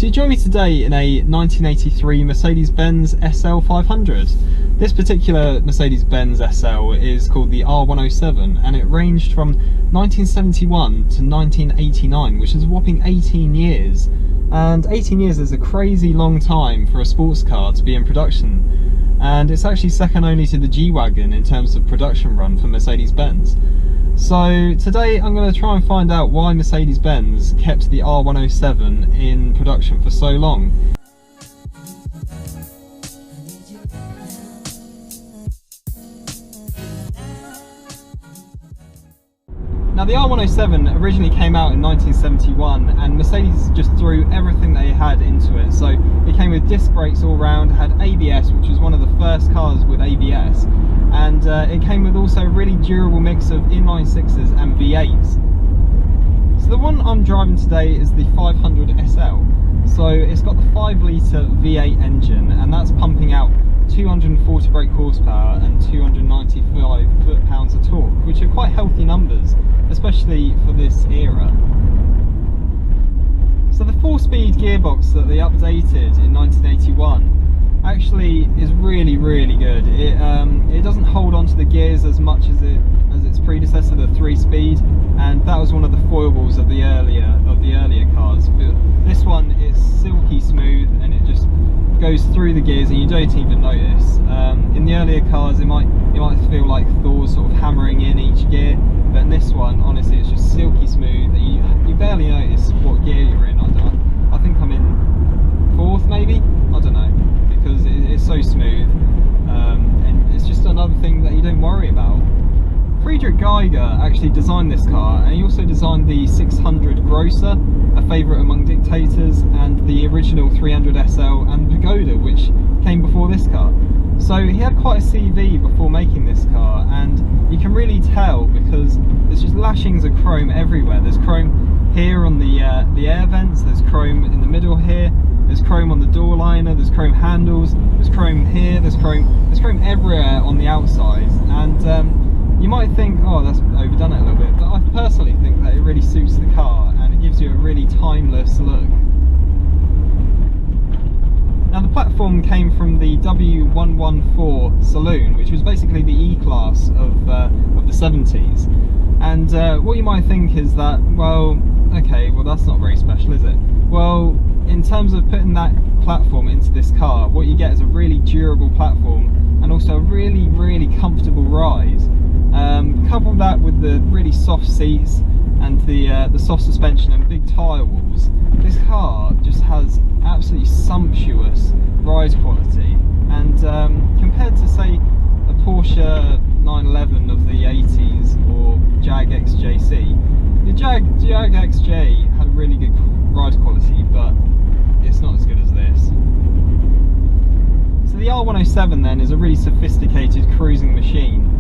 So you join me today in a 1983 Mercedes-Benz SL 500. This particular Mercedes-Benz SL is called the R107 and it ranged from 1971 to 1989, which is a whopping 18 years. And 18 years is a crazy long time for a sports car to be in production. And it's actually second only to the G-Wagon in terms of production run for Mercedes-Benz. So today I'm going to try and find out why Mercedes-Benz kept the R107 in production for so long. Now the R107 originally came out in 1971 and Mercedes just threw everything they had into it. So it came with disc brakes all round, had ABS, which was one of the first cars with ABS, and it came with also a really durable mix of inline sixes and V8s. So the one I'm driving today is the 500 SL. So it's got the 5 litre V8 engine and that's pumping out 240 brake horsepower and 295 foot-pounds of torque, which are quite healthy numbers, especially for this era. So the 4-speed gearbox that they updated in 1981 actually is really good. It doesn't hold on to the gears as much as its predecessor, the 3-speed, and that was one of the foibles of the earlier cars. But this one is silky smooth and it just goes through the gears and you don't even notice. In the earlier cars it might feel like Thor's sort of hammering in each gear, but in this one honestly it's just silky smooth and you barely notice what gear you're in. I think I'm in 4th maybe, I don't know, because it's so smooth, and it's just another thing that you don't worry about. Friedrich Geiger actually designed this car, and he also designed the 600 Grosser, a favourite among dictators, and the original 300 SL and Pagoda, which came before this car. So he had quite a CV before making this car, and you can really tell because there's just lashings of chrome everywhere. There's chrome here on the air vents, there's chrome in the middle here, there's chrome on the door liner, there's chrome handles, there's chrome here, there's chrome everywhere on the outside. And you might think, oh, that's overdone it a little bit, but I personally think that it really suits the car and it gives you a really timeless look. Now the platform came from the W114 saloon, which was basically the E-Class of the 70s. And what you might think is that, well, okay, well that's not very special, is it? Well, in terms of putting that platform into this car, what you get is a really durable platform and also a really comfortable ride. Couple that with the really soft seats and the soft suspension and big tyre walls, this car just has absolutely sumptuous ride quality. And compared to say a Porsche 911 of the 80s or Jag XJC, the Jag XJ had really good ride quality, but it's not as good as this. So the R107 then is a really sophisticated cruising machine.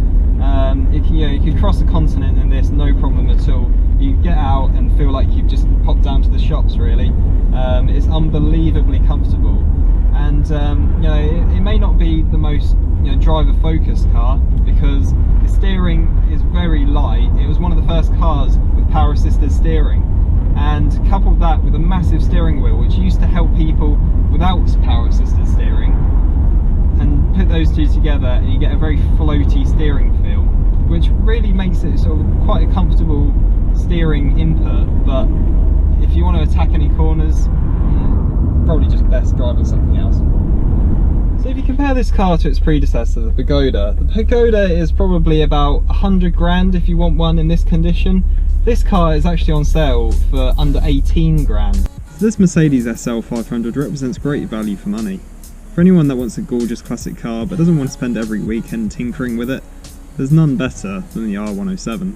You could cross the continent in this, no problem at all. You get out and feel like you've just popped down to the shops, really. It's unbelievably comfortable, and it may not be the most driver-focused car because the steering is very light. It was one of the first cars with power-assisted steering, and coupled that with a massive steering wheel, which used to help people without power-assisted steering, and put those two together and you get a very floaty steering feel, which really makes it sort of quite a comfortable steering input. But if you want to attack any corners, probably just best driving something else. So if you compare this car to its predecessor, the Pagoda is probably about 100 grand if you want one in this condition. This car is actually on sale for under 18 grand. This Mercedes SL 500 represents great value for money. For anyone that wants a gorgeous classic car but doesn't want to spend every weekend tinkering with it, there's none better than the R107.